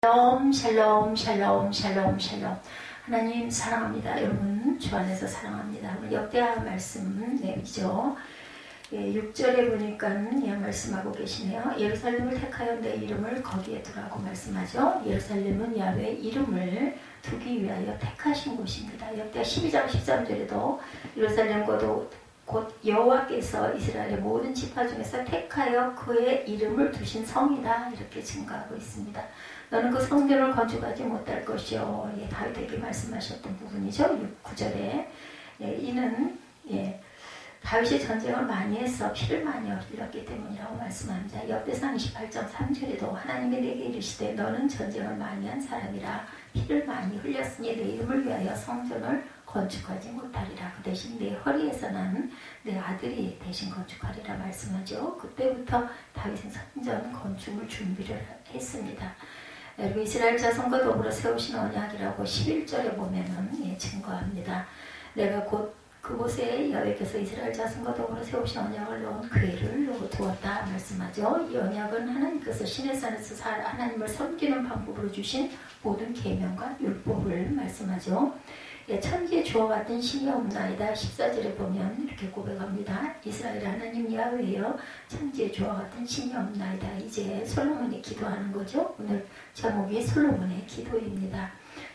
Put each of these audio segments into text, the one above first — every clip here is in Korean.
샬롬 샬롬 샬롬 샬롬 샬롬. 하나님 사랑합니다. 여러분 주 안에서 사랑합니다. 역대하 말씀 내비죠. 6절에 보니까 말씀하고 계시네요. 예루살렘을 택하여 내 이름을 거기에 두라고 말씀하죠. 예루살렘은 야훼의 이름을 두기 위하여 택하신 곳입니다. 역대하 12장 13절에도 예루살렘 곧 여호와께서 이스라엘의 모든 지파 중에서 택하여 그의 이름을 두신 성이다, 이렇게 증거하고 있습니다. 너는 그 성전을 건축하지 못할 것이요. 다윗에게 말씀하셨던 부분이죠. 9절에 이는 다윗이 전쟁을 많이 해서 피를 많이 흘렸기 때문이라고 말씀합니다. 역대상 28장 3절에도 하나님이 내게 이르시되 너는 전쟁을 많이 한 사람이라 피를 많이 흘렸으니 내 이름을 위하여 성전을 건축하지 못하리라. 그 대신 내 허리에서 난 내 아들이 대신 건축하리라 말씀하죠. 그때부터 다윗은 성전 건축을 준비를 했습니다. 그리고 이스라엘 자손과 더불어 세우신 언약이라고 11절에 보면은 증거합니다. 내가 곧 그곳에 여호와께서 이스라엘 자손과 더불어 세우신 언약을 넣은 궤를 두었다 말씀하죠. 이 언약은 하나님께서 시내 산에서 하나님을 섬기는 방법으로 주신 모든 계명과 율법을 말씀하죠. 천지에 주와 같은 신이 없나이다. 14절에 보면 이렇게 고백합니다. 이스라엘 하나님 야훼여 천지에 주와 같은 신이 없나이다. 이제 솔로몬이 기도하는 거죠. 오늘 제목이 솔로몬의 기도입니다.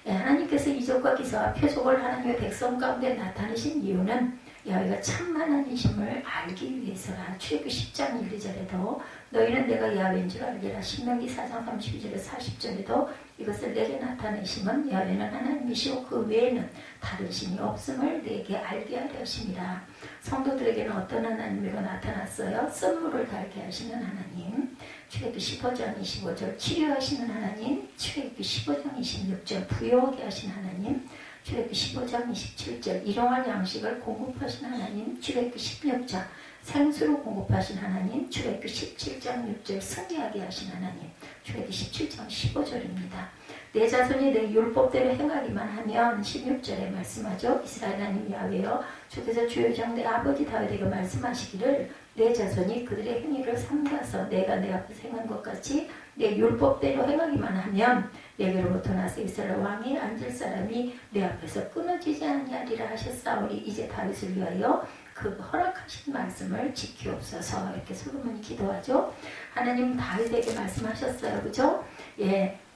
하나님께서 이적과 기사와 표적을 하나님의 백성 가운데 나타내신 이유는 야훼가 참 하나님이심을 알기 위해서라. 출애굽기 10장 1, 2절에도 너희는 내가 야훼인 줄 알리라. 신명기 4장 32절에 40절에도 이것을 내게 나타내심은 야훼는 하나님이시오 그 외에는 다른 신이 없음을 내게 알게 하려 하심이라. 성도들에게는 어떤 하나님으로 나타났어요? 선물을 달게 하시는 하나님. 출애굽기 15장 25절 치료하시는 하나님. 출애굽기 15장 26절 부여하게 하신 하나님. 출애굽기 15장 27절 일용할 양식을 공급하신 하나님. 출애굽기 16장 생수로 공급하신 하나님. 출애굽기 17장 6절 승리하게 하신 하나님. 출애굽기 17장 15절입니다. 내 자손이 내 율법대로 행하기만 하면 16절에 말씀하죠. 이스라엘 하나님 야훼여 주께서 주의 종 내 아버지 다윗에게 말씀하시기를 내 자손이 그들의 행위를 삼가서 내가 내 앞에서 행한 것 같이 내 율법대로 행하기만 하면 내게로부터 나서 이스라엘 왕에 앉을 사람이 내 앞에서 끊어지지 아니하리라 하셨사오니 이제 다윗을 위하여 그 허락하신 말씀을 지키옵소서. 이렇게 솔로몬이 기도하죠. 하나님 다윗에게 말씀하셨어요. 그죠?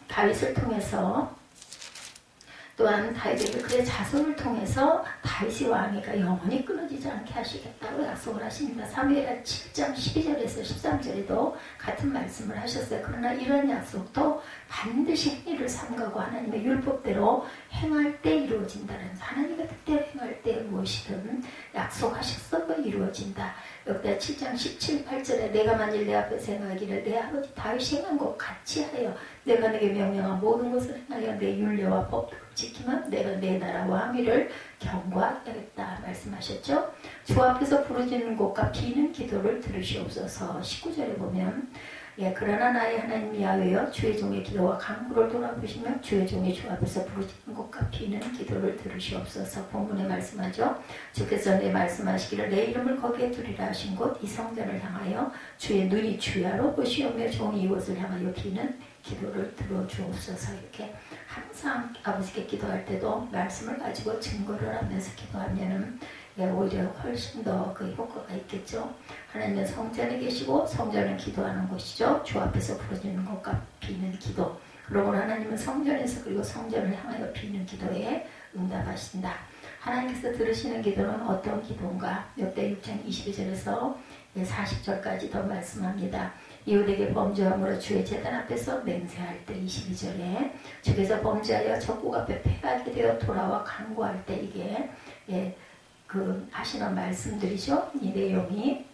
다윗을 통해서 또한 다윗에게 그의 자손을 통해서 다윗의 왕위가 영원히 끊어지지 않게 하시겠다고 약속을 하십니다. 사무엘하 7장 12절에서 13절에도 같은 말씀을 하셨어요. 그러나 이런 약속도 반드시 행위를 삼가고 하나님의 율법대로 행할 때 이루어진다는, 하나님의 뜻대로 행할 때 무엇이든 약속하셨어도 이루어진다. 역대하 7장 17, 8절에 내가 만일 내 앞에서 행하기를 내 아버지 다윗이 행한 것 같이 하여 내가 내게 명령한 모든 것을 행하여 내 율례와 법도를 지키면 내가 내 나라 왕위를 경고하겠다 말씀하셨죠. 주 앞에서 부르짖는 곳과 비는 기도를 들으시옵소서. 19절에 보면 그러나 나의 하나님 야훼여 주의 종의 기도와 간구를 돌아보시며 주의 종이 주 앞에서 부르짖는 곳과 비는 기도를 들으시옵소서. 본문에 말씀하죠. 주께서 내 말씀하시기를 내 이름을 거기에 두리라 하신 곳 이 성전을 향하여 주의 눈이 주야로 보시오며 종이 이곳을 향하여 비는 기도를 들어주옵소서. 이렇게 항상 아버지께 기도할 때도 말씀을 가지고 증거를 하면서 기도하면은 오히려 훨씬 더 그 효과가 있겠죠. 하나님은 성전에 계시고 성전은 기도하는 곳이죠. 주 앞에서 부르짖는 것과 비는 기도. 그러므로 하나님은 성전에서 그리고 성전을 향하여 비는 기도에 응답하신다. 하나님께서 들으시는 기도는 어떤 기도인가? 역대 6장 22절에서 40절까지 더 말씀합니다. 이웃에게 범죄함으로 주의 제단 앞에서 맹세할 때 22절에 주께서 범죄하여 적국 앞에 패하게 되어 돌아와 간구할 때 이게 하시는 말씀들이죠. 이 내용이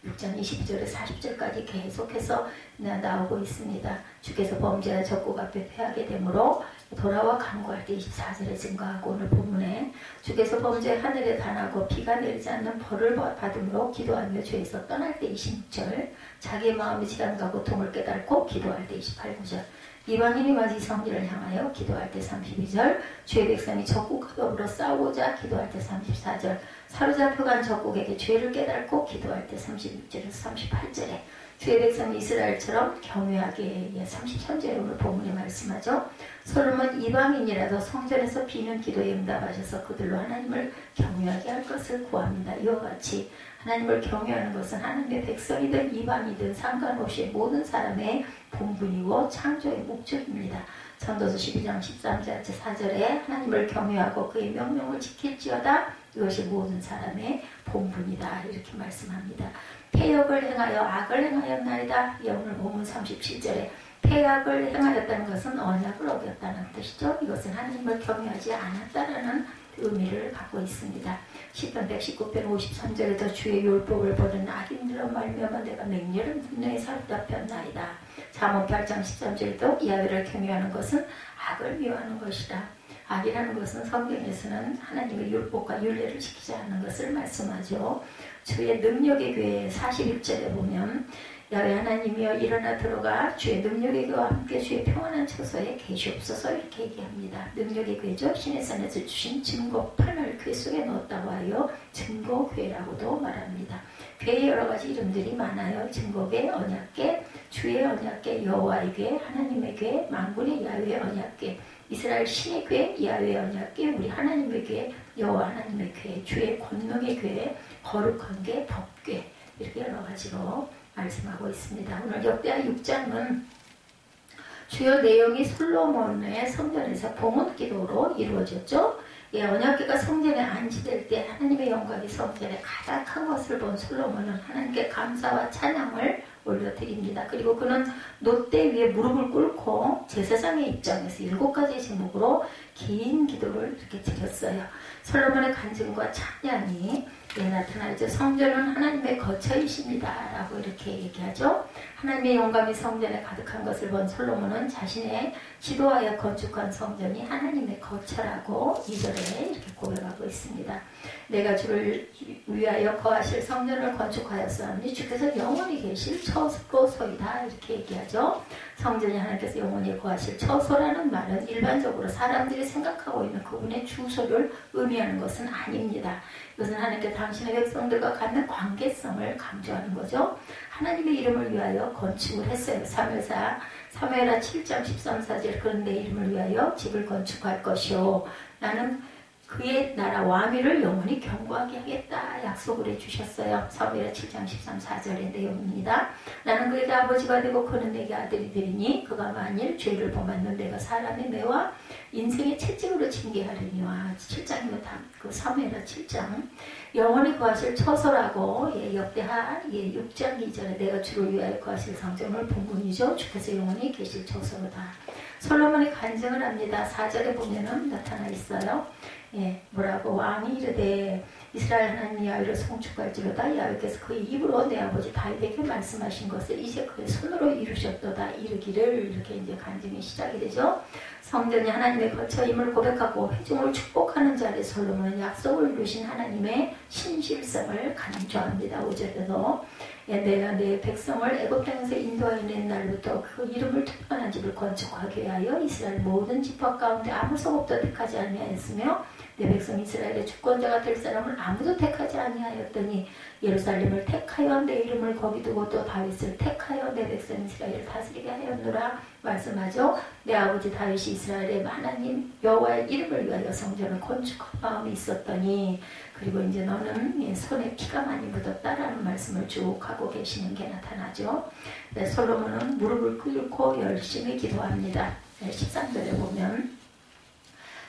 6장 22절에 40절까지 계속해서 나오고 있습니다. 주께서 범죄하여 적국 앞에 패하게 되므로 돌아와 간구할 때 24절에 증거하고 오늘 본문에 주께서 범죄 하늘에 단하고 비가 내리지 않는 벌을 받음으로 기도하며 죄에서 떠날 때 26절 자기의 마음이 질환과 고통을 깨닫고 기도할 때 28, 9절 이방인이 맞이 성지를 향하여 기도할 때 32절 주의 백성이 적국과 더불어 싸우고자 기도할 때 34절 사로잡혀간 적국에게 죄를 깨닫고 기도할 때 36절에서 38절에 주의 백성 이스라엘처럼 경외하게. 33절에 오늘 본문이 말씀하죠. 솔로몬 이방인이라도 성전에서 비는 기도에 응답하셔서 그들로 하나님을 경외하게 할 것을 구합니다. 이와 같이 하나님을 경외하는 것은 하나님의 백성이든 이방이든 상관없이 모든 사람의 본분이고 창조의 목적입니다. 전도서 12장 13절 4절에 하나님을 경외하고 그의 명령을 지킬지어다 이것이 모든 사람의 본분이다 이렇게 말씀합니다. 패역을 행하여 악을 행하였나이다. 오늘 본문 37절에 패악을 행하였다는 것은 언약을 어겼다는 뜻이죠. 이것은 하나님을 경외하지 않았다라는 의미를 갖고 있습니다. 시편 119편 53절에도 주의 율법을 버리는 악인들로 말미암아 내가 맹렬한 분노에 사로잡혔나이다. 잠언 8장 13절에도 야훼를 경외하는 것은 악을 미워하는 것이다. 악이라는 것은 성경에서는 하나님의 율법과 율례를 지키지 않는 것을 말씀하죠. 주의 능력의 교회 41절에 보면 야훼 하나님이여 일어나 들어가 주의 능력의 교회와 함께 주의 평안한 처소에 계시옵소서 이렇게 얘기합니다. 능력의 교회죠. 신의 산에서 주신 증거판을 교회 속에 넣었다고 하여 증거교회라고도 말합니다. 교회에 여러 가지 이름들이 많아요. 증거교회, 언약궤, 주의 언약궤, 여호와의 교회, 하나님의 교회, 만군의 야훼 언약궤, 이스라엘 신의 교회, 야훼 언약궤, 우리 하나님의 교회, 여호와 하나님의 교회, 주의 권능의 교회, 거룩한 교 법궤 이렇게 여러 가지로 말씀하고 있습니다. 오늘 역대하 6장은 주요 내용이 솔로몬의 성전에서 봉헌 기도로 이루어졌죠. 언약궤가 성전에 안치될 때 하나님의 영광이 성전에 가득한 것을 본 솔로몬은 하나님께 감사와 찬양을 올려드립니다. 그리고 그는 놋대 위에 무릎을 꿇고 제사장의 입장에서 7가지의 제목으로 긴 기도를 이렇게 드렸어요. 솔로몬의 간증과 찬양이 나타나죠. 성전은 하나님의 거처이십니다 라고 이렇게 얘기하죠. 하나님의 영광이 성전에 가득한 것을 본 솔로몬은 자신의 지도하여 건축한 성전이 하나님의 거처라고 2절에 이렇게 고백하고 있습니다. 내가 주를 위하여 거하실 성전을 건축하였사오니 주께서 영원히 계실 처소이다 이렇게 얘기하죠. 성전이 하나님께서 영원히 거하실 처소라는 말은 일반적으로 사람들이 생각하고 있는 그분의 주소를 의미하는 것은 아닙니다. 이것은 하나님께 당신의 백성들과 갖는 관계성을 강조하는 거죠. 하나님의 이름을 위하여 건축을 했어요. 사무엘하 7장 13, 14절 그런 내 이름을 위하여 집을 건축할 것이요 나는 그의 나라 왕위를 영원히 견고하게 하겠다 약속을 해주셨어요. 사무엘하 7장 13, 14절의 내용입니다. 나는 그에게 아버지가 되고 그는 내게 아들이 되리니 그가 만일 죄를 범하면 내가 사람의 매와 인생의 채찍으로 징계하리니와 7장이면 그 사무엘하 7장 영원히 거하실 처소라고 역대하 6장 2절에 내가 주를 위하여 거하실 성전을 본문이죠. 주께서 영원히 계실 처소로다. 솔로몬이 간증을 합니다. 4절에 보면은 나타나 있어요. 뭐라고 왕이 이르되 이스라엘 하나님 야훼를 송축할지로다 야훼께서 그의 입으로 내 아버지 다윗에게 말씀하신 것을 이제 그의 손으로 이루셨도다 이르기를 이렇게 이제 간증이 시작이 되죠. 성전이 하나님의 거처임을 고백하고 회중을 축복하는 자리에 솔로몬은 약속을 이루신 하나님의 신실성을 강조합니다. 5절에도 내가 내 백성을 애굽 땅에서 인도하여 낸 날부터 그 이름을 특별한 집을 건축하게 하여 이스라엘 모든 지파 가운데 아무 성읍도 택하지 아니하였으며 내 백성 이스라엘의 주권자가 될 사람을 아무도 택하지 아니하였더니 예루살렘을 택하여 내 이름을 거기 두고 또 다윗을 택하여 내 백성 이스라엘을 다스리게 하였노라 말씀하죠. 내 아버지 다윗이 이스라엘의 하나님 여호와의 이름을 위하여 성전을 건축한 마음이 있었더니 그리고 이제 너는 손에 피가 많이 묻었다라는 말씀을 쭉 하고 계시는 게 나타나죠. 솔로몬은 무릎을 꿇고 열심히 기도합니다. 13절에 보면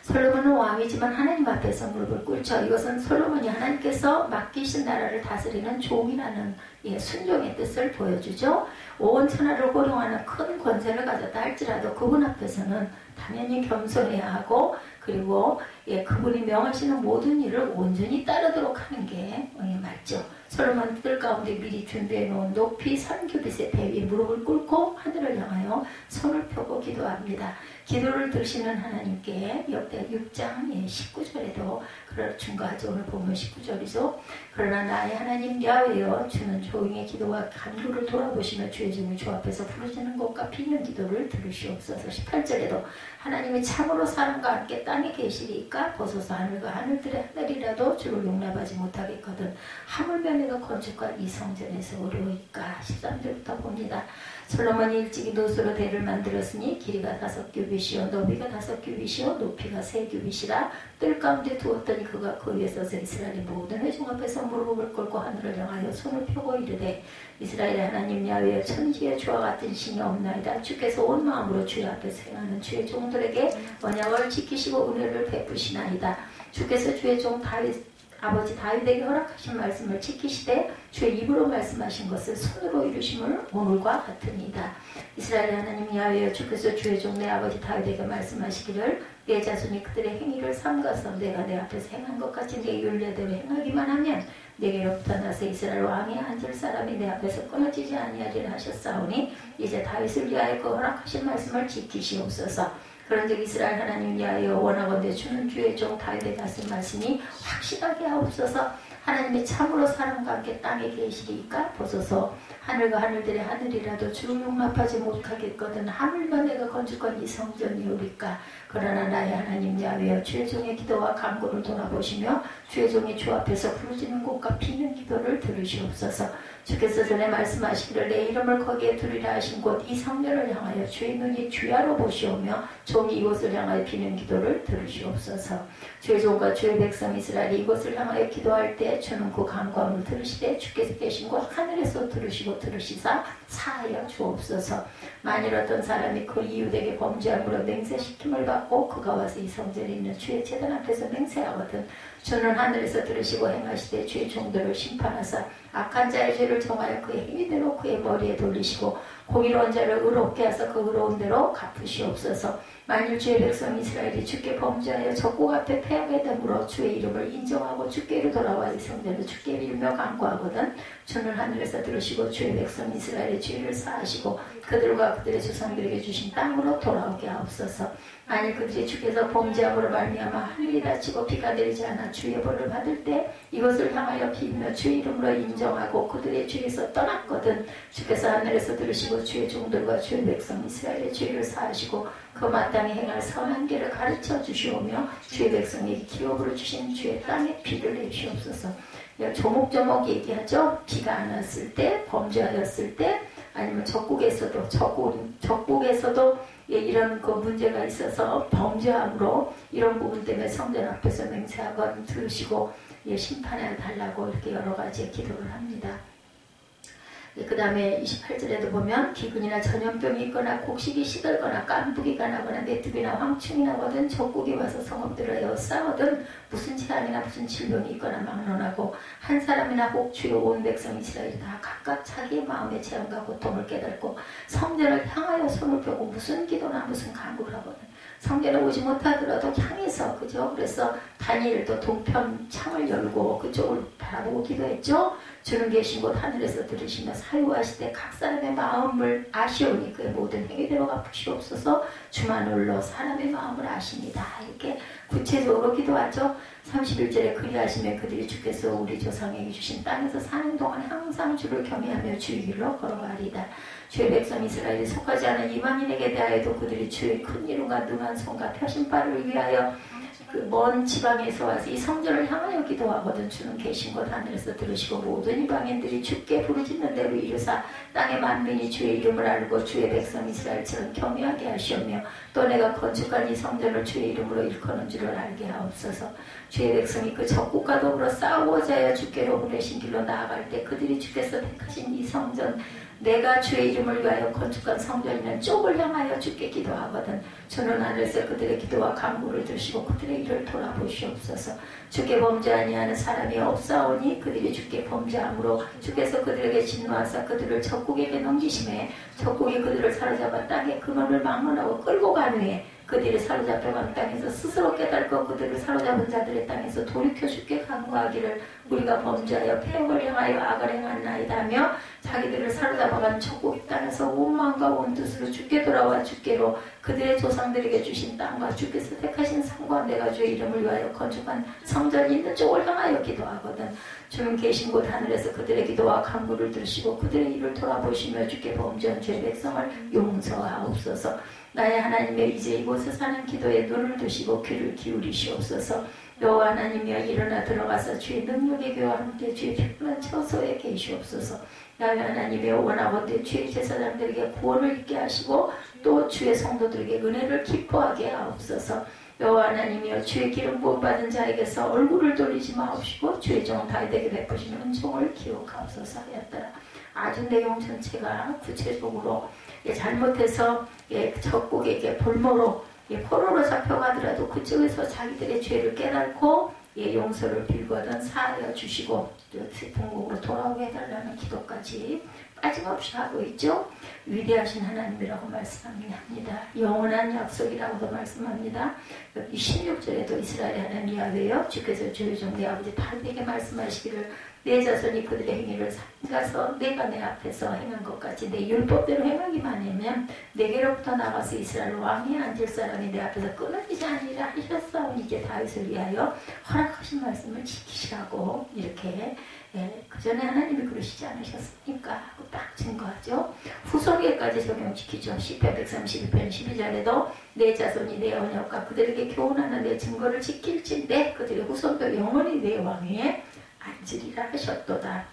솔로몬은 왕이지만 하나님 앞에서 무릎을 꿇죠. 이것은 솔로몬이 하나님께서 맡기신 나라를 다스리는 종이라는 순종의 뜻을 보여주죠. 온 천하를 호령하는 큰 권세를 가졌다 할지라도 그분 앞에서는 당연히 겸손해야 하고 그리고 그분이 명하시는 모든 일을 온전히 따르도록 하는 게 맞죠. 솔로몬 뜰 가운데 미리 준비해 놓은 높이 3규빗의 배 위에 무릎을 꿇고 하늘을 향하여 손을 펴고 기도합니다. 기도를 들으시는 하나님께 역대 6장 19절에도 그럴 증거하죠. 오늘 보면 19절이죠. 그러나 나의 하나님 야훼여 주는 조용히 기도와 간구를 돌아보시며 주의 종을 주 앞에서 부르짖는 것과 비는 기도를 들으시옵소서. 18절에도 하나님이 참으로 사람과 함께 땅에 계시리까 보소서 하늘과 하늘들의 하늘이라도 주를 용납하지 못하겠거든 하물며 내가 건축할 이 성전에서 어려우니까. 13절부터 봅니다. 솔로몬이 일찍이 노수로 대를 만들었으니 길이가 5규빗이요 너비가 5규빗이요 높이가 3규빗이라 뜰 가운데 두었더니 그가 그 위에 서서 이스라엘의 모든 회중 앞에서 무릎을 꿇고 하늘을 향하여 손을 펴고 이르되 이스라엘의 하나님 야훼여 천지에 주와 같은 신이 없나이다. 주께서 온 마음으로 주의 앞에서 행하는 주의 종들에게 언약을 지키시고 은혜를 베푸시나이다. 주께서 주의 종 다윗 아버지 다윗에게 허락하신 말씀을 지키시되 주의 입으로 말씀하신 것을 손으로 이루심을 오늘과 같으니이다. 이스라엘의 하나님 야훼여 주께서 주의 종 내 아버지 다윗에게 말씀하시기를 내 자손이 그들의 행위를 삼가서 내가 내 앞에서 행한 것 같이 내 율례대로 행하기만 하면 내게로부터 나서 이스라엘 왕에 앉을 사람이 내 앞에서 끊어지지 아니하리라 하셨사오니 이제 다윗을 위하여 그 허락하신 말씀을 지키시옵소서. 그런즉 이스라엘 하나님 야훼여 원하건대 주는 주의 종 다윗에게 하신 말씀이 확실하게 하옵소서. 하나님이 참으로 사람과 함께 땅에 계시리까 보소서. 하늘과 하늘들의 하늘이라도 주를 용납하지 못하겠거든 하물며 내가 건축한 이 성전이오리까. 그러나 나의 하나님 야훼여 주의 종의 기도와 간구를 돌아보시며 주의 종이 주 앞에서 부르짖는 곳과 비는 기도를 들으시옵소서. 주께서 전에 말씀하시기를 내 이름을 거기에 두리라 하신 곳 이 성전을 향하여 주의 눈이 주야로 보시오며 종이 이곳을 향하여 비는 기도를 들으시옵소서. 주의 종과 주의 백성 이스라엘이 이곳을 향하여 기도할 때 주는 그 간구함을 들으시되 주께서 계신 곳 하늘에서 들으시사 사하여 주옵소서. 만일 어떤 사람이 그 이웃에게 범죄함으로 맹세시킴을 받고 그가 와서 이 성전에 있는 주의 제단 앞에서 맹세하거든 주는 하늘에서 들으시고 행하시되 주의 종들을 심판하사 악한 자의 죄를 정하여 그의 행위대로 그의 머리에 돌리시고 공의로운 자를 의롭게 하사 그 의로운 대로 갚으시옵소서. 만일 주의 백성 이스라엘이 주께 범죄하여 적국 앞에 패하게 되므로 주의 이름을 인정하고 주께로 돌아와 이 성전을 주께 빌며 간구하거든 주는 하늘에서 들으시고 주의 백성 이스라엘의 죄를 사하시고 그들과 그들의 조상들에게 주신 땅으로 돌아오게 하옵소서. 만일 그들이 주께서 범죄함으로 말미암아 하늘이 닫히고 비가 내리지 않아 주의 벌을 받을 때 이것을 향하여 빌며 주의 이름으로 인정하고 그들의 죄에서 떠났거든 주께서 하늘에서 들으시고 주의 종들과 주의 백성 이스라엘의 죄를 사하시고 그 마땅히 행할 선한 길을 가르쳐 주시오며 주의 백성에게 기업으로 주신 주의 땅에 비를 내주시옵소서. 조목조목 얘기하죠. 비가 안 왔을 때, 범죄하였을 때, 아니면 적국에서도 이런 그 문제가 있어서 범죄함으로 이런 부분 때문에 성전 앞에서 맹세하건 들으시고 심판해 달라고 이렇게 여러 가지 기도를 합니다. 그 다음에 28절에도 보면 기근이나 전염병이 있거나 곡식이 시들거나 깐부기가 나거나 메뚜기나 황충이 나거든 적국이 와서 성읍들을 에워싸거든 무슨 재앙이나 무슨 질병이 있거나 막론하고 한 사람이나 혹 주의 온 백성 이스라엘이 다 각각 자기의 마음의 재앙과 고통을 깨닫고 성전을 향하여 손을 펴고 무슨 기도나 무슨 간구를 하거든 성전에 오지 못하더라도 향해서 그죠? 그래서 다니엘도 동편 창을 열고 그쪽을 바라보고 기도했죠. 주는 계신 곳 하늘에서 들으시며 사유하시되 각 사람의 마음을 아시오니 그의 모든 행위대로 갚으시옵소서. 주만 홀로 사람의 마음을 아십니다. 이렇게 구체적으로 기도하죠. 31절에 그리하시면 그들이 주께서 우리 조상에게 주신 땅에서 사는 동안 항상 주를 경외하며 주의 길로 걸어가리이다. 주의 백성 이스라엘이 속하지 않은 이방인에게 대하여도 그들이 주의 큰 이름과 능한 손과 펴신 발을 위하여 그 먼 지방에서 와서 이 성전을 향하여 기도하거든 주는 계신 곳 하늘에서 들으시고 모든 이방인들이 주께 부르짖는 대로 이루사 땅의 만민이 주의 이름을 알고 주의 백성 이스라엘처럼 경외하게 하시오며 또 내가 건축한 이 성전을 주의 이름으로 일컫는 줄을 알게 하옵소서. 주의 백성이 그 적국과 더불어 싸우고자 하여 주께로 보내신 길로 나아갈 때 그들이 주께서 택하신 이 성전 내가 주의 이름을 위하여 건축한 성전이는 쪽을 향하여 주께 기도하거든 주는 하늘에서 그들의 기도와 간구를 들으시고 그들의 일을 돌아보시옵소서. 주께 범죄 아니하는 사람이 없사오니 그들이 주께 범죄함으로 주께서 그들에게 진노하사 그들을 적국에게 넘기심에 적국이 그들을 사로잡아 땅에 근원을 막론하고 끌고 간 후에 그들이 사로잡혀간 땅에서 스스로 깨닫고 그들을 사로잡은 자들의 땅에서 돌이켜 주께 간구하기를 우리가 범죄하여 폐역을 향하여 악을 행하나이다 하며 자기들을 사로잡아간 적국 땅에서 온 마음과 온 뜻으로 주께 돌아와 주께로 그들의 조상들에게 주신 땅과 주께서 택하신 산과 내가 주의 이름을 위하여 건축한 성전이 있는 쪽을 향하여 기도하거든 주는 계신 곳 하늘에서 그들의 기도와 간구를 들으시고 그들의 일을 돌아보시며 주께 범죄한 주의 백성을 용서하옵소서. 나의 하나님여 이제 이곳에서 하는 기도에 눈을 두시고 귀를 기울이시옵소서. 여호와 하나님이여 일어나 들어가서 주의 능력의 교와 함께 주의 특별한 처소에 계시옵소서. 야훼 하나님이여 원하건대 주의 제사장들에게 구원을 있게 하시고 또 주의 성도들에게 은혜를 기뻐하게 하옵소서. 여호와 하나님이여 주의 기름 부음 받은 자에게서 얼굴을 돌리지 마옵시고 주의 종 다윗에게 베푸시는 은총을 기억하옵소서 하였더라. 아주 내용 전체가 구체적으로 잘못해서 적국에게 볼모로 포로로 잡혀가더라도 그쪽에서 자기들의 죄를 깨닫고 용서를 빌거든 사하여 주시고 본국으로 돌아오게 해달라는 기도까지 빠짐없이 하고 있죠. 위대하신 하나님이라고 말씀합니다. 영원한 약속이라고도 말씀합니다. 여기 16절에도 이스라엘의 하나님 야훼여 주께서 주의 종 내 아버지 다윗에게 말씀하시기를 내 자손이 그들의 행위를 삼가서 내가 내 앞에서 행한 것 같이 내 율법대로 행하기만 하면 내게로부터 나가서 이스라엘 왕이 앉을 사람이 내 앞에서 끊어지지 않으리라 하셨사오니 이제 다윗을 위하여 허락하신 말씀을 지키시라고 이렇게 그 전에 하나님이 그러시지 않으셨습니까? 하고 딱 증거하죠. 후손에까지 적용시키죠. 시편 131편 12절에도 내 자손이 내 언약과 그들에게 교훈하는 내 증거를 지킬진대 그들의 후손도 영원히 내 왕위에 앉으리라 하셨도다.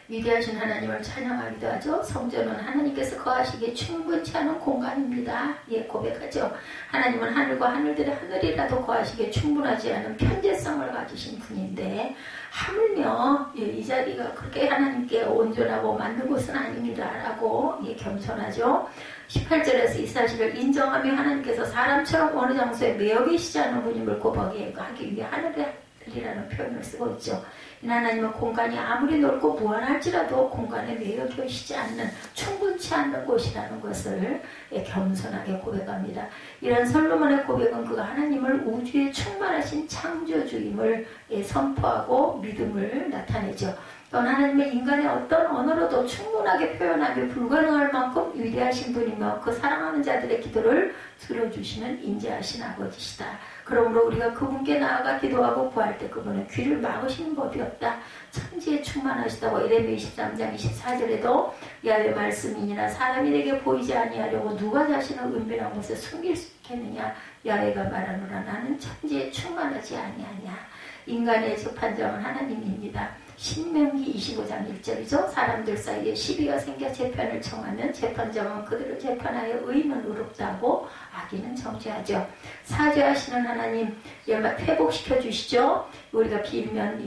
위대하신 하나님을 찬양하기도 하죠. 성전은 하나님께서 거하시기에 충분치 않은 공간입니다. 고백하죠. 하나님은 하늘과 하늘들의 하늘이라도 거하시기에 충분하지 않은 편재성을 가지신 분인데 하물며 이 자리가 그렇게 하나님께 온전하고 맞는 곳은 아닙니다 라고 겸손하죠. 18절에서 이 사실을 인정하며 하나님께서 사람처럼 어느 장소에 매여 계시지 않은 분임을 고백하기 위해 하늘의 이라는 표현을 쓰고 있죠. 하나님은 공간이 아무리 넓고 무한할지라도 공간에 매여 계시지 않는 충분치 않는 곳이라는 것을 겸손하게 고백합니다. 이런 솔로몬의 고백은 그가 하나님을 우주에 충만하신 창조주임을 선포하고 믿음을 나타내죠. 또한 하나님은 인간의 어떤 언어로도 충분하게 표현하기 불가능할 만큼 위대하신 분이며 그 사랑하는 자들의 기도를 들어주시는 인자하신 아버지시다. 그러므로 우리가 그분께 나아가 기도하고 구할 때 그분은 귀를 막으시는 법이 없다. 천지에 충만하시다고 예레미야 23장 24절에도 야훼 말씀이니라 사람이 내게 보이지 아니하려고 누가 자신을 은밀한 곳에 숨길 수 있겠느냐. 야훼가 말하노라 나는 천지에 충만하지 아니하냐. 인간의 재판장은 하나님입니다. 신명기 25장 1절이죠. 사람들 사이에 시비가 생겨 재판을 청하면 재판장은 그들을 재판하여 의는 의롭다고 악인은 정죄하죠. 사죄하시는 하나님 회복시켜 주시죠. 우리가 빌면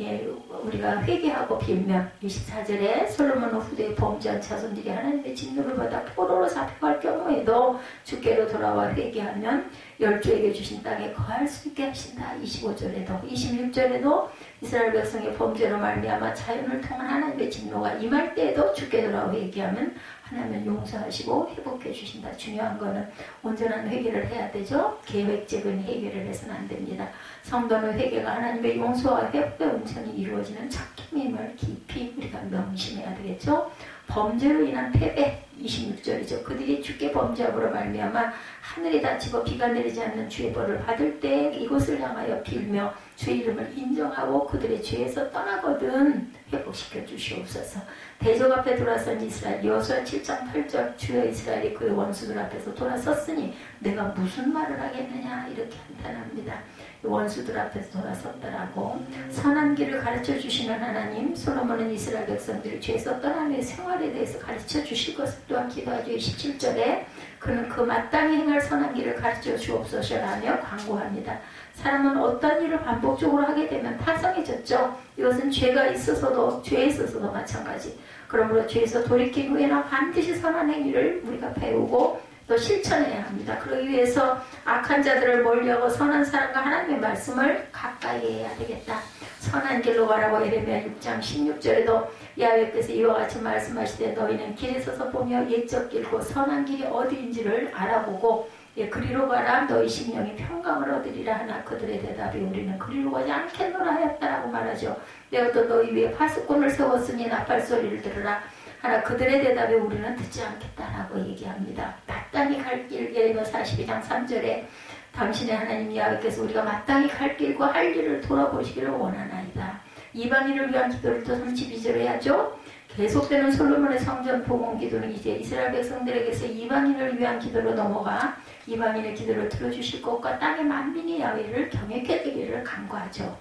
우리가 회개하고 빌면 24절에 솔로몬 후대의 범죄한 자손들이 하나님의 진노를 받아 포로로 잡혀갈 경우에도 주께로 돌아와 회개하면 열조에게 주신 땅에 거할 수 있게 하신다. 25절에도 26절에도 이스라엘 백성의 범죄로 말미암아 자연을 통한 하나님의 진노가 임할 때에도 주께 돌아와 회개하면 하나님은 용서하시고 회복해 주신다. 중요한 거는 온전한 회개를 해야 되죠. 계획적인 회개를 해서는 안 됩니다. 성도는 회개가 하나님의 용서와 회복의 온전히 이루어지는 첫 힘임을 깊이 우리가 명심해야 되겠죠. 범죄로 인한 패배 26절이죠. 그들이 주께 범죄함으로 말미암아 하늘이 닫히고 비가 내리지 않는 주의 벌을 받을 때 이곳을 향하여 빌며 주의 이름을 인정하고 그들의 죄에서 떠나거든 회복시켜 주시옵소서. 대적 앞에 돌아선 이스라엘 여호수아 7장 8절 주여 이스라엘이 그의 원수들 앞에서 돌아섰으니 내가 무슨 말을 하겠느냐 이렇게 한탄합니다. 원수들 앞에서 돌아섰더라고. 선한 길을 가르쳐 주시는 하나님 솔로몬은 이스라엘 백성들이 죄에서 떠남의 생활에 대해서 가르쳐 주실 것을 또한 기도하죠. 17절에 그는 그 마땅히 행할 선한 길을 가르쳐 주옵소서라며 광고합니다. 사람은 어떤 일을 반복적으로 하게 되면 타성해졌죠. 이것은 죄가 있어서도 죄에 있어서도 마찬가지. 그러므로 죄에서 돌이킨 후에는 반드시 선한 행위를 우리가 배우고 또 실천해야 합니다. 그러기 위해서 악한 자들을 멀리하고 선한 사람과 하나님의 말씀을 가까이 해야 되겠다. 선한 길로 가라고 예레미야 6장 16절에도 야훼께서 이와 같이 말씀하시되 너희는 길에 서서 보며 옛적 길고 선한 길이 어디인지를 알아보고 그리로 가라 너희 심령이 평강을 얻으리라 하나 그들의 대답이 우리는 그리로 가지 않겠노라 하였다라고 말하죠. 내가 또 너희 위에 파수꾼을 세웠으니 나팔 소리를 들으라 하나 그들의 대답에 우리는 듣지 않겠다라고 얘기합니다. 마땅히 갈 길 예레미야 42장 3절에 당신의 하나님 야훼께서 우리가 마땅히 갈 길과 할 일을 돌아보시기를 원하나이다. 이방인을 위한 기도를 또 32절에 하죠. 계속되는 솔로몬의 성전 복원 기도는 이제 이스라엘 백성들에게서 이방인을 위한 기도로 넘어가 이방인의 기도를 들어주실 것과 땅의 만민이 야훼를 경외케 되기를 간구하죠.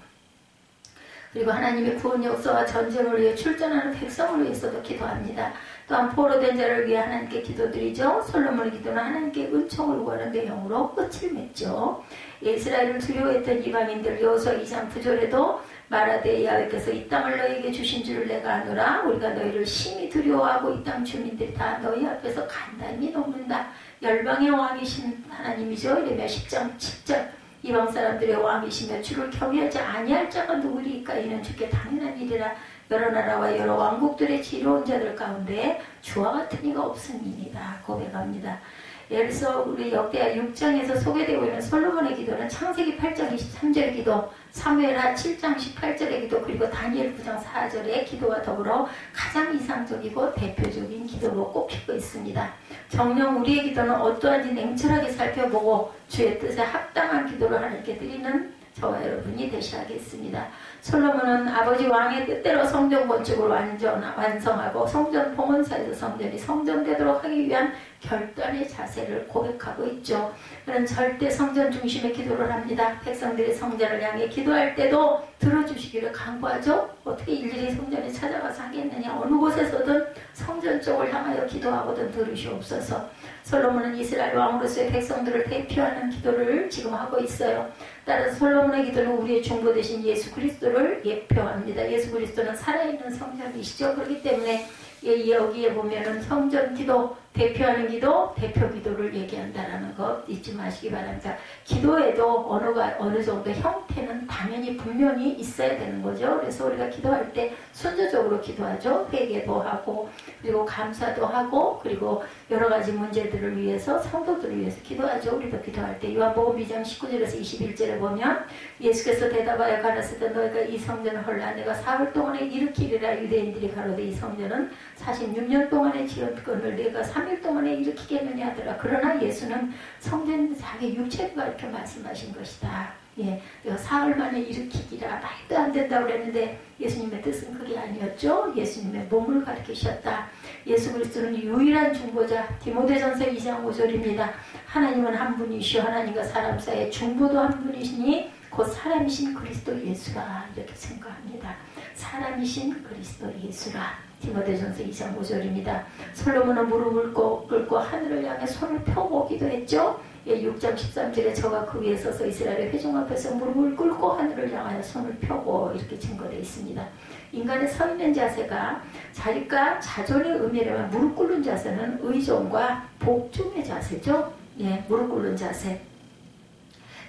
그리고 하나님의 구원 역사와 전쟁을 위해 출전하는 백성을 위해서도 기도합니다. 또한 포로된 자를 위해 하나님께 기도드리죠. 솔로몬의 기도는 하나님께 은총을 구하는 내용으로 끝을 맺죠. 이스라엘을 두려워했던 이방인들 여호수아 2장 9절에도 말하되 야훼께서 이 땅을 너희에게 주신 줄을 내가 아노라. 우리가 너희를 심히 두려워하고 이 땅 주민들이 다 너희 앞에서 간단히 녹는다. 열방의 왕이신 하나님이죠. 이르면 10장 7절 이방 사람들의 왕이시며 주를 경외하지 아니할 자가 누구리까. 이는 주께 당연한 일이라. 여러 나라와 여러 왕국들의 지혜로운 자들 가운데 주와 같은 이가 없음이니라 고백합니다. 그래서 우리 역대하 6장에서 소개되고 있는 솔로몬의 기도는 창세기 8장 23절의 기도, 사무엘하 7장 18절의 기도, 그리고 다니엘 9장 4절의 기도와 더불어 가장 이상적이고 대표적인 기도로 꼽히고 있습니다. 정녕 우리의 기도는 어떠한지 냉철하게 살펴보고 주의 뜻에 합당한 기도를 하나님께 드리는 저와 여러분이 되셔야겠습니다. 솔로몬은 아버지 왕의 뜻대로 성전 건축을 완성하고 성전 봉헌사에서 성전이 성전되도록 하기 위한 결단의 자세를 고백하고 있죠. 그는 절대 성전 중심의 기도를 합니다. 백성들이 성전을 향해 기도할 때도 들어주시기를 간구하죠. 어떻게 일일이 성전에 찾아가서 하겠느냐. 어느 곳에서든 성전 쪽을 향하여 기도하거든 들으시옵소서. 솔로몬은 이스라엘 왕으로서의 백성들을 대표하는 기도를 지금 하고 있어요. 따라서 솔로몬의 기도는 우리의 중보 되신 예수 그리스도를 예표합니다. 예수 그리스도는 살아있는 성전이시죠. 그렇기 때문에 여기에 보면은 성전 기도, 대표하는 기도, 대표 기도를 얘기한다라는 것 잊지 마시기 바랍니다. 기도에도 어느 정도 형태는 당연히 분명히 있어야 되는 거죠. 그래서 우리가 기도할 때 순서적으로 기도하죠. 회개도 하고, 그리고 감사도 하고, 그리고 여러 가지 문제들을 위해서, 성도들을 위해서 기도하죠. 우리도 기도할 때 요한복음 2장 19절에서 21절에 보면 예수께서 대답하여 가라사대 너희가 이 성전을 헐라 내가 사흘 동안에 일으키리라. 유대인들이 가로되 이 성전은 46년 동안에 지었건을 내가 3일 동안에 일으키겠느냐 하더라. 그러나 예수는 성전 자기 육체가 이렇게 말씀하신 것이다. 예, 내가 사흘 만에 일으키기라. 말도 안 된다고 그랬는데 예수님의 뜻은 그게 아니었죠. 예수님의 몸을 가리키셨다. 예수 그리스도는 유일한 중보자. 디모데전서 2장 5절입니다. 하나님은 한 분이시오 하나님과 사람 사이에 중보도 한 분이시니 곧 사람이신 그리스도 예수라. 이렇게 생각합니다. 사람이신 그리스도 예수라. 디모데전서 2장 5절입니다. 솔로몬은 무릎을 꿇고 하늘을 향해 손을 펴고 기도했죠. 6장 13절에 저가 그 위에 서서 이스라엘의 회중 앞에서 무릎을 꿇고 하늘을 향하여 손을 펴고 이렇게 증거되어 있습니다. 인간의 서 있는 자세가 자리가 자존의 의미라면 무릎 꿇는 자세는 의존과 복종의 자세죠. 예, 무릎 꿇는 자세.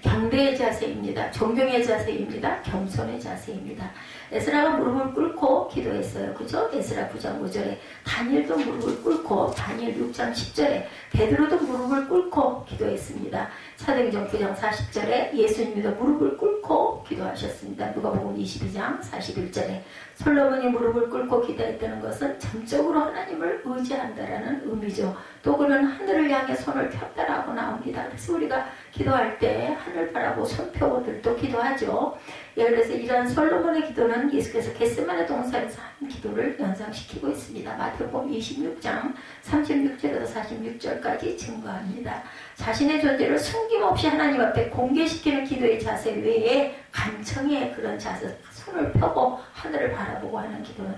경배의 자세입니다. 존경의 자세입니다. 겸손의 자세입니다. 에스라가 무릎을 꿇고 기도했어요. 그죠? 에스라 9장 5절에 다니엘도 무릎을 꿇고 다니엘 6장 10절에 베드로도 무릎을 꿇고 기도했습니다. 사도행전 9장 40절에 예수님도 무릎을 꿇고 기도하셨습니다. 누가복음 22장 41절에 솔로몬이 무릎을 꿇고 기도했다는 것은 전적으로 하나님을 의지한다라는 의미죠. 또 그는 하늘을 향해 손을 폈다라고 나옵니다. 그래서 우리가 기도할 때 하늘 바라보 손 펴고들도 기도하죠. 예, 그래서 이러한 솔로몬의 기도는 예수께서 겟세마네 동산에서 한 기도를 연상시키고 있습니다. 마태복음 26장 36절에서 46절까지 증거합니다. 자신의 존재를 숨김없이 하나님 앞에 공개시키는 기도의 자세 외에 간청의 그런 자세, 손을 펴고 하늘을 바라보고 하는 기도는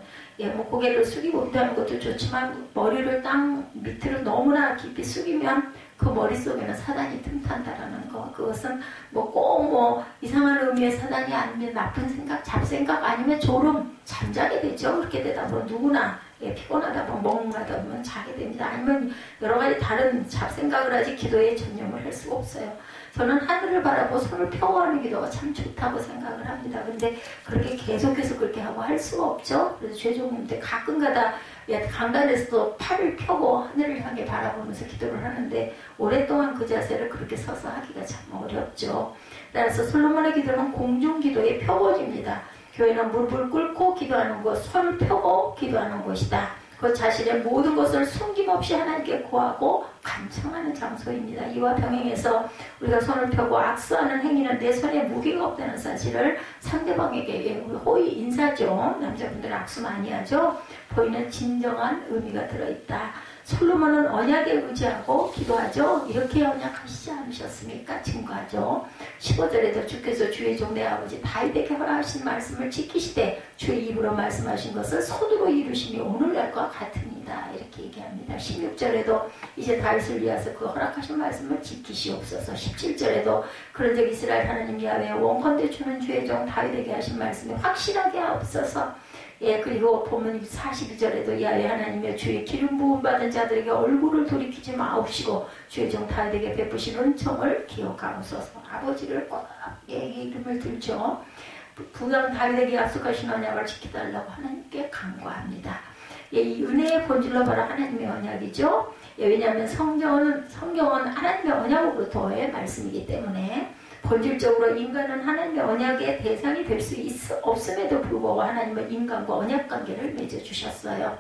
고개를 숙이고 기도하는 것도 좋지만 머리를 땅 밑으로 너무나 깊이 숙이면 그 머릿속에는 사단이 틈탄다라는 거. 그것은 꼭 이상한 의미의 사단이 아니면 나쁜 생각, 잡생각 아니면 졸음, 잠자게 되죠. 그렇게 되다 보면 누구나 피곤하다 보면 멍하다 보면 자게 됩니다. 아니면 여러 가지 다른 잡생각을 하지 기도에 전념을 할 수가 없어요. 저는 하늘을 바라보고 손을 펴고 하는 기도가 참 좋다고 생각을 합니다. 근데 그렇게 계속해서 그렇게 하고 할 수가 없죠. 그래서 죄송님 때 가끔가다 강단에서도 팔을 펴고 하늘을 향해 바라보면서 기도를 하는데 오랫동안 그 자세를 그렇게 서서 하기가 참 어렵죠. 따라서 솔로몬의 기도는 공중기도의 표본입니다. 교회는 무릎을 꿇고 기도하는 것, 손을 펴고 기도하는 것이다. 그 자신의 모든 것을 숨김없이 하나님께 구하고 간청하는 장소입니다. 이와 병행해서 우리가 손을 펴고 악수하는 행위는 내 손에 무게가 없다는 사실을 상대방에게 호의 인사죠. 남자분들은 악수 많이 하죠. 보이는 진정한 의미가 들어있다. 솔로몬은 언약에 의지하고 기도하죠. 이렇게 언약하시지 않으셨습니까? 증거하죠. 15절에도 주께서 주의 종 내 아버지 다윗에게 허락하신 말씀을 지키시되 주의 입으로 말씀하신 것을 손으로 이루심이 오늘날과 같으니라. 이렇게 얘기합니다. 16절에도 이제 다윗을 위하여 그 허락하신 말씀을 지키시옵소서. 17절에도 그런즉 이스라엘 하나님 야훼 원컨대 주는 주의 종 다윗에게 하신 말씀이 확실하게 하옵소서. 예, 그리고 본문 42절에도 야훼 하나님의 주의 기름 부음 받은 자들에게 얼굴을 돌이키지 마옵시고 주의 종 다윗에게 베푸신 은총을 기억하옵소서. 아버지를 꼭 이름을 들죠. 부강 다윗에게 약속하신 언약을 지켜달라고 하나님께 간구합니다. 예, 이 은혜의 본질로 바로 하나님의 언약이죠. 예, 왜냐하면 성경은 하나님의 언약으로부터의 말씀이기 때문에 본질적으로 인간은 하나님의 언약의 대상이 될 수 없음에도 불구하고 하나님은 인간과 언약 관계를 맺어주셨어요.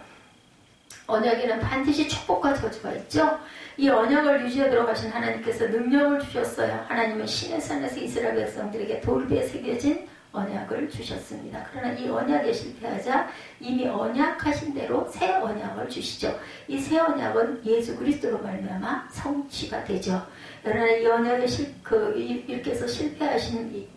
언약에는 반드시 축복과 저주가 있죠. 이 언약을 유지하도록 하신 하나님께서 능력을 주셨어요. 하나님은 신의 산에서 이스라엘 백성들에게 돌비에 새겨진 언약을 주셨습니다. 그러나 이 언약에 실패하자 이미 언약하신 대로 새 언약을 주시죠. 이 새 언약은 예수 그리스도로 말미암아 성취가 되죠. 그러나 이 언약에 이렇게 해서 실패하지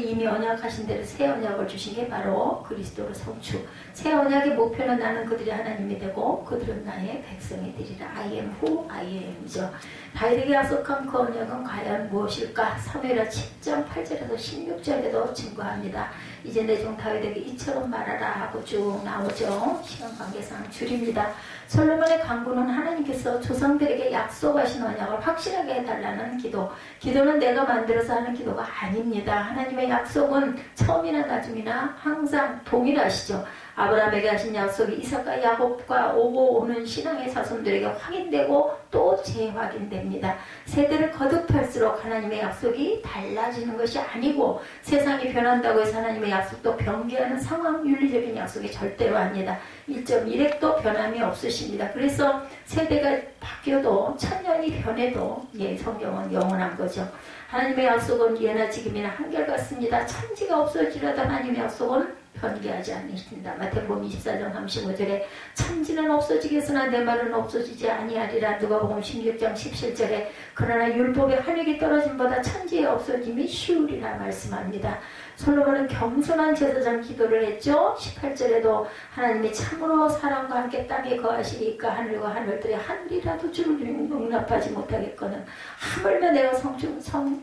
이미 언약하신 대로 새 언약을 주신 게 바로 그리스도로 성취. 새 언약의 목표는 나는 그들이 하나님이 되고 그들은 나의 백성이 되리라. I am who I am이죠. 다윗에게 약속한 그 언약은 과연 무엇일까? 사무엘하 7장 8절에서 16절에도 증거합니다. 이제 내 종 다윗에게 이처럼 말하라 하고 쭉 나오죠. 시간 관계상 줄입니다. 솔로몬의 간구는 하나님께서 조상들에게 약속하신 언약을 확실하게 해달라는 기도. 기도는 내가 만들어서 하는 기도가 아닙니다. 하나님의 약속은 처음이나 나중이나 항상 동일하시죠. 아브라함에게 하신 약속이 이삭과 야곱과 오고 오는 신앙의 자손들에게 확인되고 또 재확인됩니다. 세대를 거듭할수록 하나님의 약속이 달라지는 것이 아니고 세상이 변한다고 해서 하나님의 약속도 변개하는 상황 윤리적인 약속이 절대로 아닙니다. 1.1핵도 변함이 없으십니다. 그래서 세대가 바뀌어도 천년이 변해도 성경은 영원한 거죠. 하나님의 약속은 예나 지금이나 한결같습니다. 천지가 없어지려도 하나님의 약속은 변개하지 않으십니다. 마태복음 24장 35절에 천지는 없어지겠으나 내 말은 없어지지 아니하리라. 누가복음 16장 17절에 그러나 율법의 한획이 떨어짐보다 천지의 없어짐이 쉬우리라 말씀합니다. 솔로몬은 겸손한 제사장 기도를 했죠. 18절에도 하나님이 참으로 사람과 함께 땅에 거하시니까 하늘과 하늘들의 하늘이라도 주를 용납하지 못하겠거든. 하물며 내가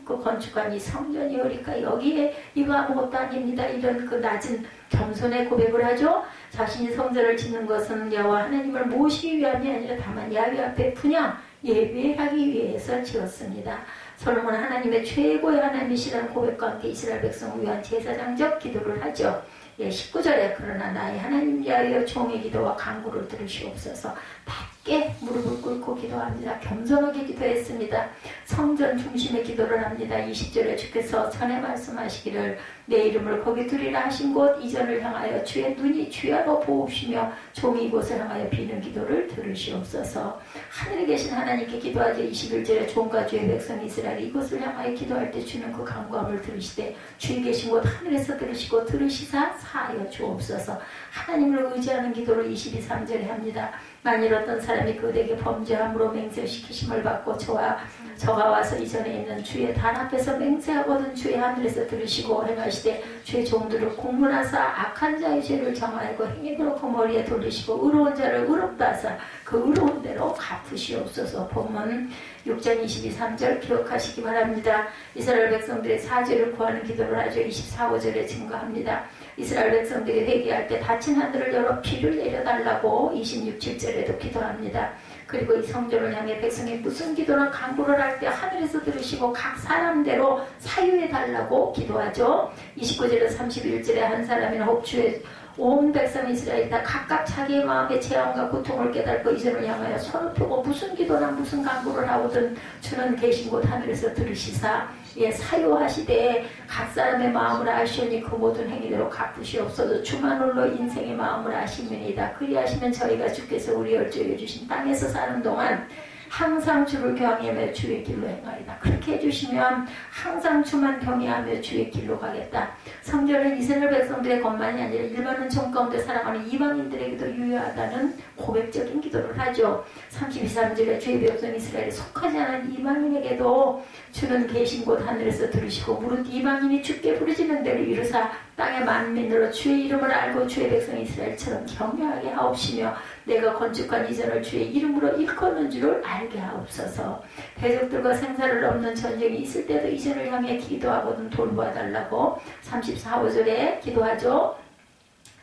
건축한 이 성전이오리까 여기에 이거 아무것도 아닙니다. 이런 그 낮은 겸손의 고백을 하죠. 자신이 성전을 짓는 것은 여호와 하나님을 모시기 위함이 아니라 다만 야훼 앞에 분향 예배하기 위해서 지었습니다. 솔로몬은 하나님의 최고의 하나님이시라는 고백과 함께 이스라엘 백성을 위한 제사장적 기도를 하죠. 19절에 그러나 나의 하나님 야훼여 종의 기도와 간구를 들으시옵소서. 낮게 무릎을 꿇고 기도합니다. 겸손하게 기도했습니다. 성전 중심의 기도를 합니다. 20절에 주께서 전에 말씀하시기를 내 이름을 거기 두리라 하신 곳 이전을 향하여 주의 눈이 주야로 보옵시며 종이 이곳을 향하여 비는 기도를 들으시옵소서. 하늘에 계신 하나님께 기도하죠. 21절에 종과 주의 백성 이스라엘 이곳을 향하여 기도할 때 주는 그 간구함을 들으시되 주의 계신 곳 하늘에서 들으시고 들으시사 사하여 주옵소서. 하나님을 의지하는 기도를 22~23절에 합니다. 만일 어떤 사람이 그에게 범죄함으로 맹세시키심을 받고 저가 와서 이전에 있는 주의 단 앞에서 맹세하거든 주의 하늘에서 들으시고 행하시되 주의 종들을 공문하사 악한 자의 죄를 정하고 행위 그렇고 머리에 돌리시고 의로운 자를 의롭다 하사 그 의로운 대로 갚으시옵소서. 본문 6장 22~23절 기억하시기 바랍니다. 이스라엘 백성들의 사죄를 구하는 기도를 하죠. 24~5절에 증거합니다. 이스라엘 백성들이 회개할 때 닫힌 하늘을 열어 비를 내려달라고 26~27절에도 기도합니다. 그리고 이 성전을 향해 백성이 무슨 기도나 간구를 할 때 하늘에서 들으시고 각 사람대로 사유해달라고 기도하죠. 29절에서 31절에 한 사람이나 혹 주의 온 백성 이스라엘이 다 각각 자기의 마음의 재앙과 고통을 깨닫고 이전을 향하여 손을 펴고 무슨 기도나 무슨 간구를 하거든 주는 계신 곳 하늘에서 들으시사 사유하시되 각 사람의 마음을 아시오니 그 모든 행위대로 갚으시옵소서. 주만 홀로 인생의 마음을 아시면이다. 그리하시면 저희가 주께서 우리 열조해 주신 땅에서 사는 동안 항상 주를 경외하며 주의 길로 행하리라. 그렇게 해주시면 항상 주만 경외하며 주의 길로 가겠다. 성전은 이스라엘 백성들의 것만이 아니라 일반 은총 가운데 살아가는 이방인들에게도 유효하다는 고백적인 기도를 하죠. 32, 3절에 주의 백성 이스라엘에 속하지 않은 이방인에게도 주는 계신 곳 하늘에서 들으시고 무릇 이방인이 주께 부르짖는 대로 이루사 땅의 만민으로 주의 이름을 알고 주의 백성 이스라엘처럼 경외하게 하옵시며 내가 건축한 이전을 주의 이름으로 일컫는 줄을 알게 하옵소서. 대적들과 생사를 넘는 전쟁이 있을 때도 이전을 향해 기도하거든 돌보아달라고 34, 5절에 기도하죠.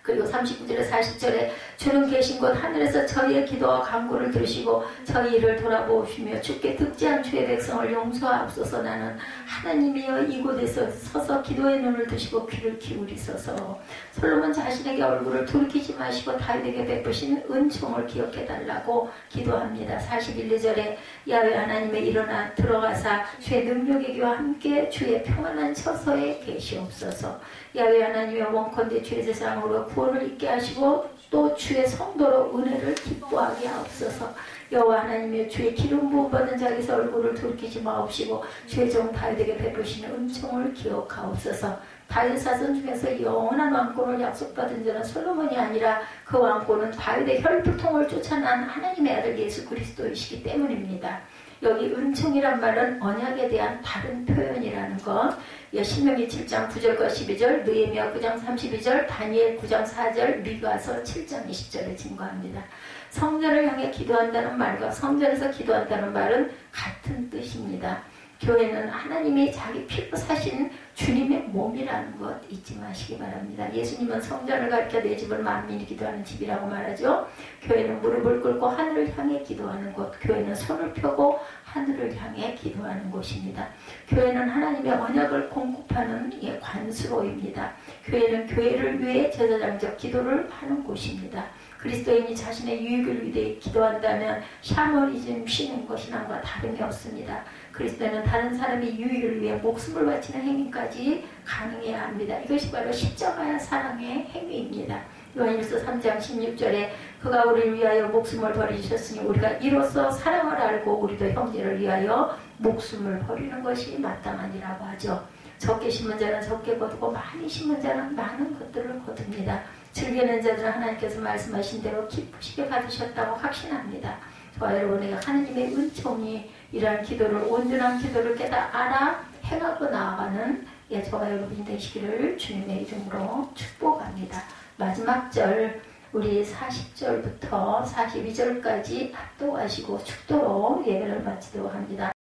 그리고 39절에 40절에 주는 계신 곳 하늘에서 저희의 기도와 간구를 들으시고 저희 일을 돌아보시며 주께 득지한 주의 백성을 용서하옵소서. 나는 하나님이여 이곳에서 서서 기도의 눈을 드시고 귀를 기울이소서. 솔로몬 자신에게 얼굴을 돌이키지 마시고 다윗에게 베푸신 은총을 기억해달라고 기도합니다. 41절에 야훼 하나님의 일어나 들어가사 주의 능력의 기와 함께 주의 평안한 처소에 계시옵소서. 야훼 하나님의 원컨대 주의 세상으로 구원을 있게 하시고 또 주의 성도로 은혜를 기뻐하게 하옵소서. 여호와 하나님의 주의 기름 부음 받은 자에게서 얼굴을 돌이키지 마옵시고 주의 종 다윗에게 베푸시는 은총을 기억하옵소서. 다윗 사선 중에서 영원한 왕권을 약속받은 자는 솔로몬이 아니라 그 왕권은 다윗의 혈통을 쫓아난 하나님의 아들 예수 그리스도이시기 때문입니다. 여기 은총이란 말은 언약에 대한 다른 표현이라는 것. 신명기 7장 9절과 12절, 느헤미야 9장 32절, 다니엘 9장 4절, 미가서 7장 20절에 증거합니다. 성전을 향해 기도한다는 말과 성전에서 기도한다는 말은 같은 뜻입니다. 교회는 하나님이 자기 피로 사신 주님의 몸이라는 것 잊지 마시기 바랍니다. 예수님은 성전을 가리켜 내 집을 만민이 기도하는 집이라고 말하죠. 교회는 무릎을 꿇고 하늘을 향해 기도하는 곳, 교회는 손을 펴고 하늘을 향해 기도하는 곳입니다. 교회는 하나님의 언약을 공급하는 관수로입니다. 교회는 교회를 위해 제사장적 기도를 하는 곳입니다. 그리스도인이 자신의 유익을 위해 기도한다면 샤머니즘 신앙과 다름이 없습니다. 그리스도는 다른 사람의 유익을 위해 목숨을 바치는 행위까지 가능해야 합니다. 이것이 바로 십자가의 사랑의 행위입니다. 요한일서 3장 16절에 그가 우리를 위하여 목숨을 버리셨으니 우리가 이로써 사랑을 알고 우리도 형제를 위하여 목숨을 버리는 것이 마땅하니라고 하죠. 적게 심은 자는 적게 거두고 많이 심은 자는 많은 것들을 거둡니다. 즐기는 자들은 하나님께서 말씀하신 대로 기쁘시게 받으셨다고 확신합니다. 저와 여러분에게 하나님의 은총이 이러한 기도를 온전한 기도를 깨닫 알아 행하고 나아가는 저와 여러분이 되시기를 주님의 이름으로 축복합니다. 마지막 절 우리 40절부터 42절까지 합독하시고 축도로 예배를 마치도록 합니다.